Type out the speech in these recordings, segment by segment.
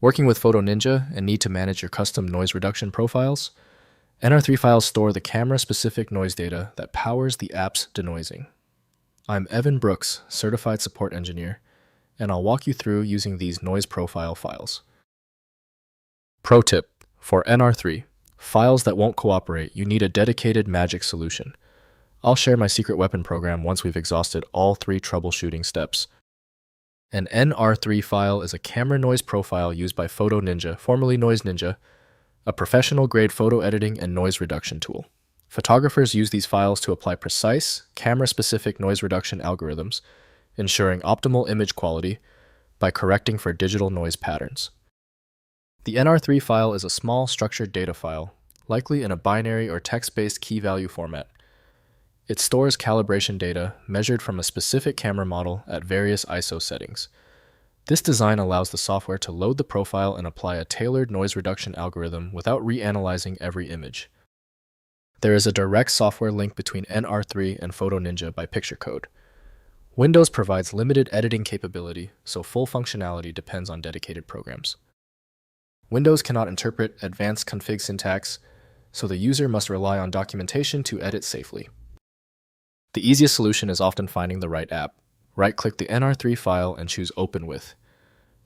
Working with Photo Ninja and need to manage your custom noise reduction profiles? NR3 files store the camera-specific noise data that powers the app's denoising. I'm Evan Brooks, Certified Support Engineer, and I'll walk you through using these noise profile files. Pro tip: for NR3, files that won't cooperate, you need a dedicated magic solution. I'll share my secret weapon program once we've exhausted all 3 troubleshooting steps. An NR3 file is a camera noise profile used by Photo Ninja, formerly Noise Ninja, a professional-grade photo editing and noise reduction tool. Photographers use these files to apply precise, camera-specific noise reduction algorithms, ensuring optimal image quality by correcting for digital noise patterns. The NR3 file is a small structured data file, likely in a binary or text-based key-value format. It stores calibration data measured from a specific camera model at various ISO settings. This design allows the software to load the profile and apply a tailored noise reduction algorithm without reanalyzing every image. There is a direct software link between NR3 and Photo Ninja by picture code. Windows provides limited editing capability, so full functionality depends on dedicated programs. Windows cannot interpret advanced config syntax, so the user must rely on documentation to edit safely. The easiest solution is often finding the right app. Right-click the NR3 file and choose Open With.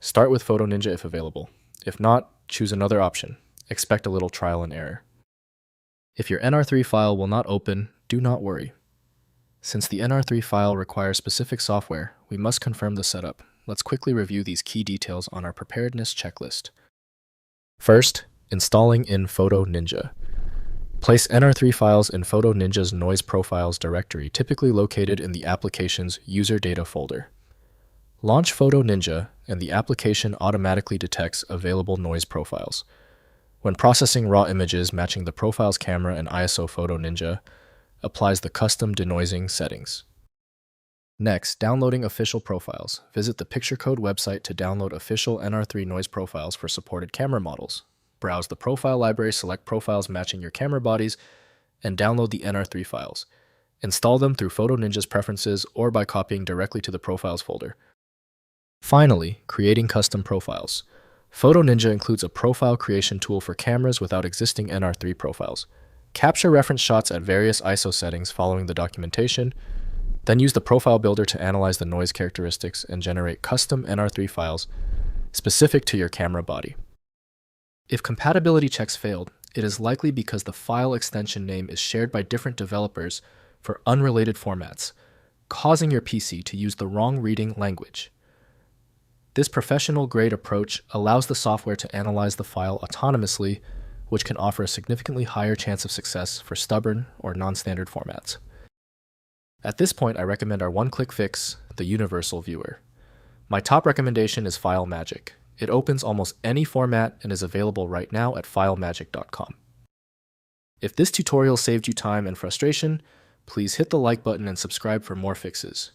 Start with Photo Ninja if available. If not, choose another option. Expect a little trial and error. If your NR3 file will not open, do not worry. Since the NR3 file requires specific software, we must confirm the setup. Let's quickly review these key details on our preparedness checklist. First, installing in Photo Ninja. Place NR3 files in Photo Ninja's Noise Profiles directory, typically located in the application's User Data folder. Launch Photo Ninja, and the application automatically detects available noise profiles. When processing raw images matching the profile's camera and ISO, Photo Ninja applies the custom denoising settings. Next, downloading official profiles. Visit the Picture Code website to download official NR3 noise profiles for supported camera models. Browse the profile library, select profiles matching your camera bodies, and download the NR3 files. Install them through Photo Ninja's preferences or by copying directly to the profiles folder. Finally, creating custom profiles. Photo Ninja includes a profile creation tool for cameras without existing NR3 profiles. Capture reference shots at various ISO settings following the documentation, then use the profile builder to analyze the noise characteristics and generate custom NR3 files specific to your camera body. If compatibility checks failed, it is likely because the file extension name is shared by different developers for unrelated formats, causing your PC to use the wrong reading language. This professional-grade approach allows the software to analyze the file autonomously, which can offer a significantly higher chance of success for stubborn or non-standard formats. At this point, I recommend our one-click fix, the Universal Viewer. My top recommendation is FileMagick. It opens almost any format and is available right now at filemagick.com. If this tutorial saved you time and frustration, please hit the like button and subscribe for more fixes.